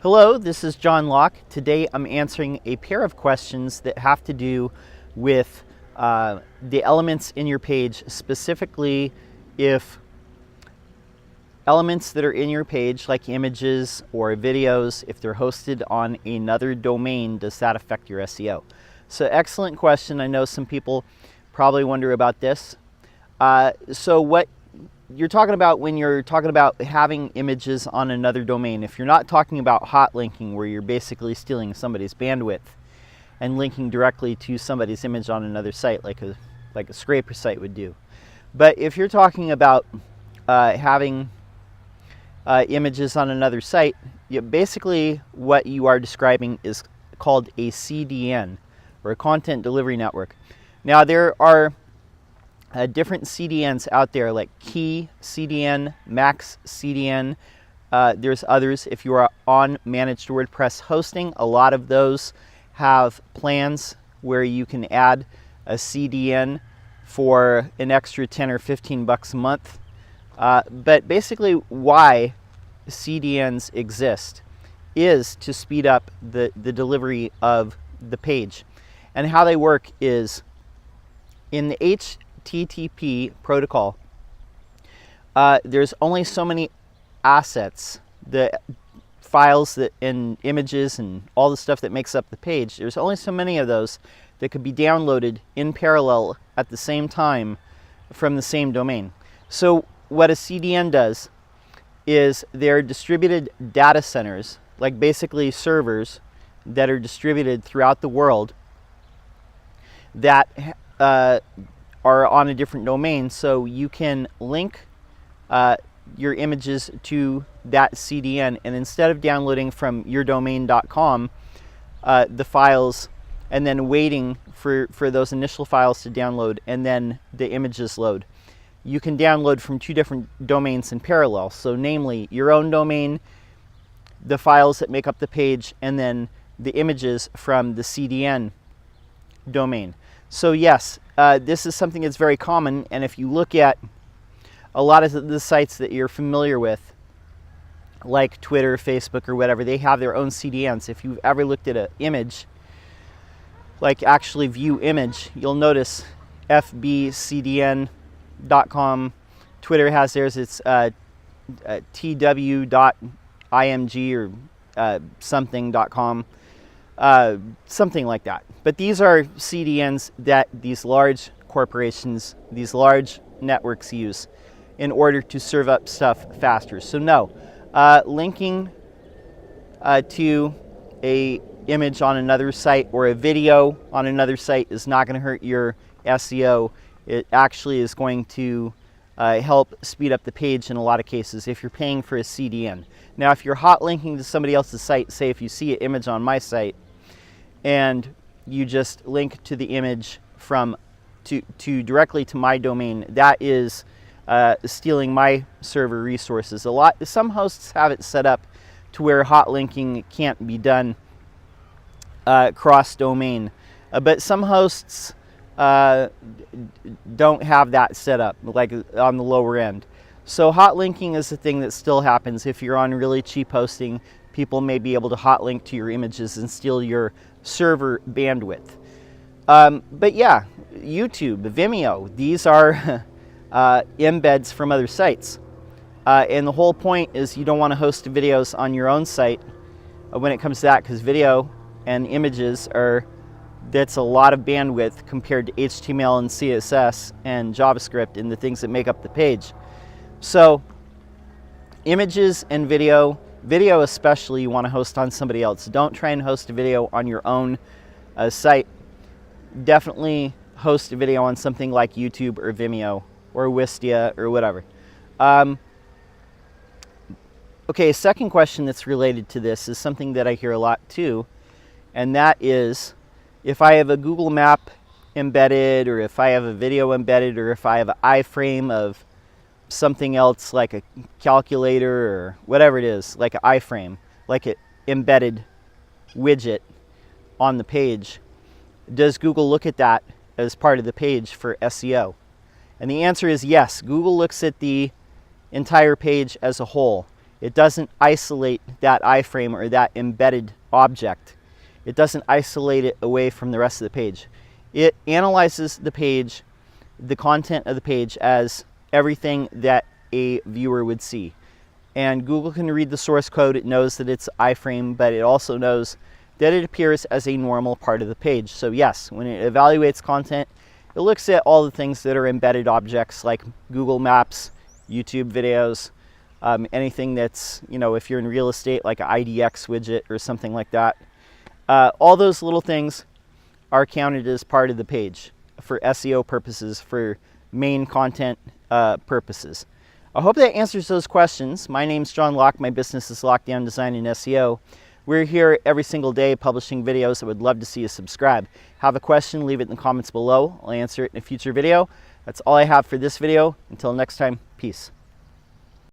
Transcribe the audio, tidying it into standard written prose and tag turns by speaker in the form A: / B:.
A: Hello, this is John Locke. Today I'm answering a pair of questions that have to do with the elements in your page, specifically if elements that are in your page, like images or videos, if they're hosted on another domain, does that affect your SEO? So excellent question. I know some people probably wonder about this. So what you're talking about when you're talking about having images on another domain, if you're not talking about hot linking, where you're basically stealing somebody's bandwidth and linking directly to somebody's image on another site, like a scraper site would do. But if you're talking about having images on another site, basically what you are describing is called a CDN, or a content delivery network. Now there are different CDNs out there, like Key CDN, Max CDN. There's others. If you are on managed WordPress hosting, a lot of those have plans where you can add a CDN for an extra 10 or 15 bucks a month. But basically why CDNs exist is to speed up the delivery of the page. And how they work is in the HTTP protocol, there's only so many assets, the files that and images and all the stuff that makes up the page. There's only so many of those that could be downloaded in parallel at the same time from the same domain. So what a CDN does is they're distributed data centers, like basically servers that are distributed throughout the world that are on a different domain, so you can link your images to that CDN, and instead of downloading from yourdomain.com the files and then waiting for those initial files to download and then the images load, you can download from two different domains in parallel. So namely your own domain, the files that make up the page, and then the images from the CDN domain. So yes, this is something that's very common, and if you look at a lot of the sites that you're familiar with, like Twitter, Facebook, or whatever, they have their own CDNs. If you've ever looked at an image, like actually view image, you'll notice fbcdn.com. Twitter has theirs. It's tw.img or something.com. Something like that. But these are CDNs that these large corporations, these large networks use in order to serve up stuff faster. So no, linking to a image on another site or a video on another site is not going to hurt your SEO. It actually is going to help speed up the page in a lot of cases if you're paying for a CDN. Now if you're hot linking to somebody else's site, say if you see an image on my site and you just link to the image from to directly to my domain, that is stealing my server resources. Some hosts have it set up to where hot linking can't be done cross domain, but some hosts don't have that set up, like on the lower end. So hot linking is the thing that still happens. If you're on really cheap hosting, people may be able to hot link to your images and steal your server bandwidth. But yeah, YouTube, Vimeo, these are embeds from other sites. And the whole point is you don't want to host videos on your own site when it comes to that, because video and images that's a lot of bandwidth compared to HTML and CSS and JavaScript and the things that make up the page. So images and video especially, you want to host on somebody else. Don't try and host a video on your own site. Definitely host a video on something like YouTube or Vimeo or Wistia or whatever. Okay, second question that's related to this is something that I hear a lot too, and that is if I have a Google map embedded, or if I have a video embedded, or if I have an iframe of something else like a calculator or whatever it is, like an iFrame, like an embedded widget on the page, does Google look at that as part of the page for SEO? And the answer is yes. Google looks at the entire page as a whole. It doesn't isolate that iframe or that embedded object. It doesn't isolate it away from the rest of the page. It analyzes the page, the content of the page, as everything that a viewer would see. And Google can read the source code. It knows that it's iframe, but it also knows that it appears as a normal part of the page. So yes, when it evaluates content, it looks at all the things that are embedded objects like Google Maps, YouTube videos, anything that's, if you're in real estate, like an IDX widget or something like that. All those little things are counted as part of the page for SEO purposes, for main content purposes. I hope that answers those questions. My name's John Locke. My business is Lockdown Design and SEO. We're here every single day publishing videos. I would love to see you subscribe. Have a question, leave it in the comments below. I'll answer it in a future video. That's all I have for this video. Until next time, peace.